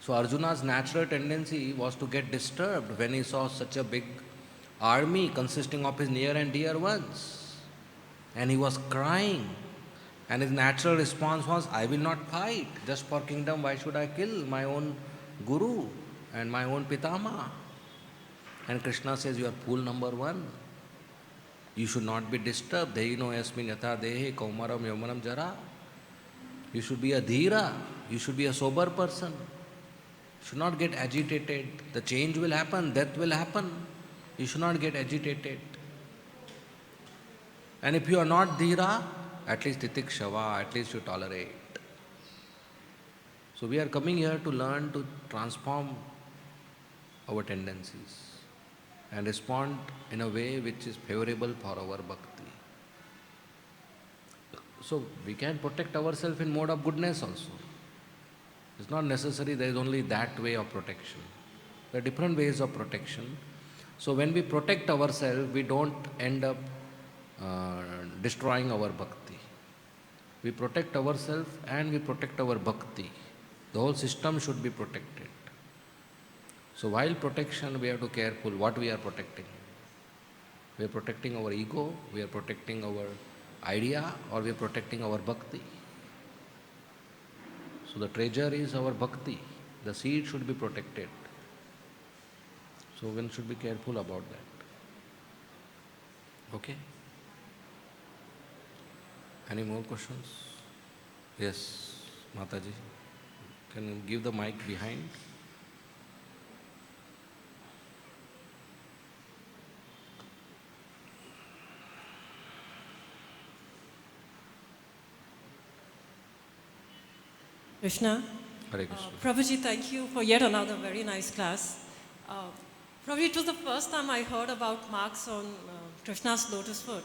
So Arjuna's natural tendency was to get disturbed when he saw such a big army consisting of his near and dear ones. And he was crying. And his natural response was, I will not fight. Just for kingdom, why should I kill my own guru and my own pitama? And Krishna says, you are fool number one. You should not be disturbed. Deino yasmin yatha dehe kaumaram yomanam jara. You should be a dhira. You should be a sober person. You should not get agitated. The change will happen. Death will happen. You should not get agitated. And if you are not dhira, at least titikshava, at least you tolerate. So we are coming here to learn to transform our tendencies and respond in a way which is favorable for our bhakti. So we can protect ourselves in mode of goodness also. It's not necessary there is only that way of protection. There are different ways of protection. So when we protect ourselves, we don't end up destroying our bhakti. We protect ourselves and we protect our bhakti. The whole system should be protected. So while protection, we have to be careful what we are protecting. We are protecting our ego, we are protecting our idea, or we are protecting our bhakti. So the treasure is our bhakti. The seed should be protected. So one should be careful about that. Okay? Any more questions? Yes, Mataji. Can you give the mic behind? Krishna. Hare Krishna. Prabhuji, thank you for yet another very nice class. Prabhuji, it was the first time I heard about marks on Krishna's lotus foot.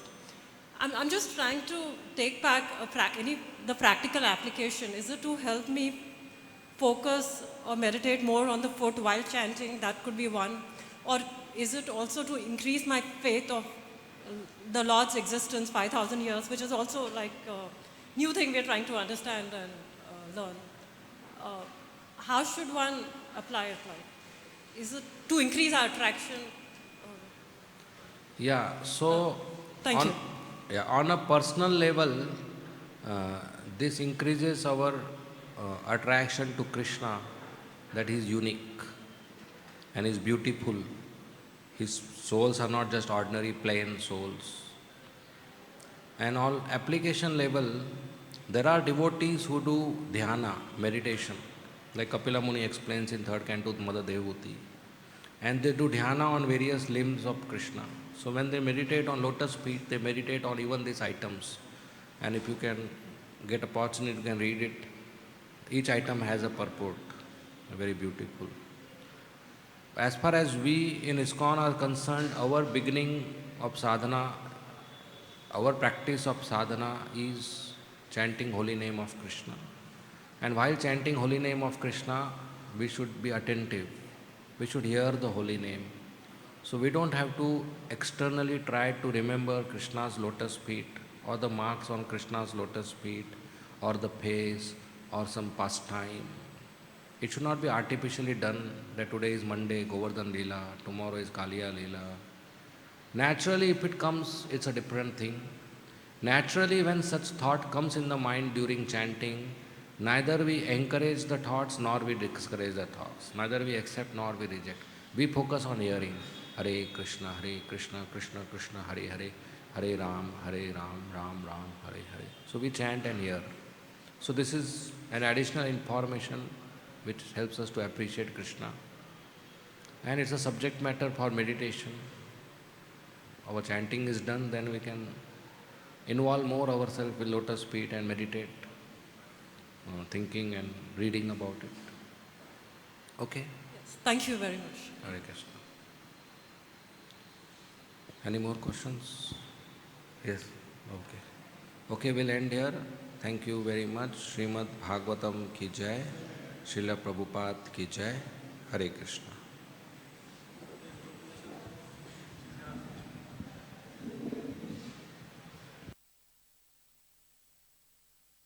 I'm just trying to take back the practical application. Is it to help me focus or meditate more on the foot while chanting? That could be one. Or is it also to increase my faith of the Lord's existence 5,000 years, which is also like a new thing we're trying to understand and learn. How should one apply it? Like, is it to increase our attraction? Yeah, so Thank you. Yeah, on a personal level, this increases our attraction to Krishna, that he is unique and is beautiful. His souls are not just ordinary plain souls. And on application level, there are devotees who do dhyana, meditation, like Kapila Muni explains in 3rd canto Mother Devahuti. And they do dhyana on various limbs of Krishna. So when they meditate on lotus feet, they meditate on even these items. And if you can get opportunity, you can read it. Each item has a purport, very beautiful. As far as we in ISKCON are concerned, our beginning of sadhana, our practice of sadhana is chanting holy name of Krishna. And while chanting holy name of Krishna, we should be attentive. We should hear the holy name. So we don't have to externally try to remember Krishna's lotus feet or the marks on Krishna's lotus feet or the face or some pastime. It should not be artificially done that today is Monday, Govardhan Leela, tomorrow is Kaliya Leela. Naturally, if it comes, it's a different thing. Naturally, when such thought comes in the mind during chanting, neither we encourage the thoughts nor we discourage the thoughts. Neither we accept nor we reject. We focus on hearing. Hare Krishna, Krishna Krishna, Hare Hare, Hare Ram, Ram Ram, Hare Hare. So we chant and hear. So this is an additional information which helps us to appreciate Krishna. And it's a subject matter for meditation. Our chanting is done, then we can involve more ourselves with lotus feet and meditate, thinking and reading about it. Okay? Yes, thank you very much. Hare Krishna. Any more questions? Yes? Okay. Okay, we'll end here. Thank you very much. Srimad Bhagavatam ki jai. Srila Prabhupada ki jai. Hare Krishna.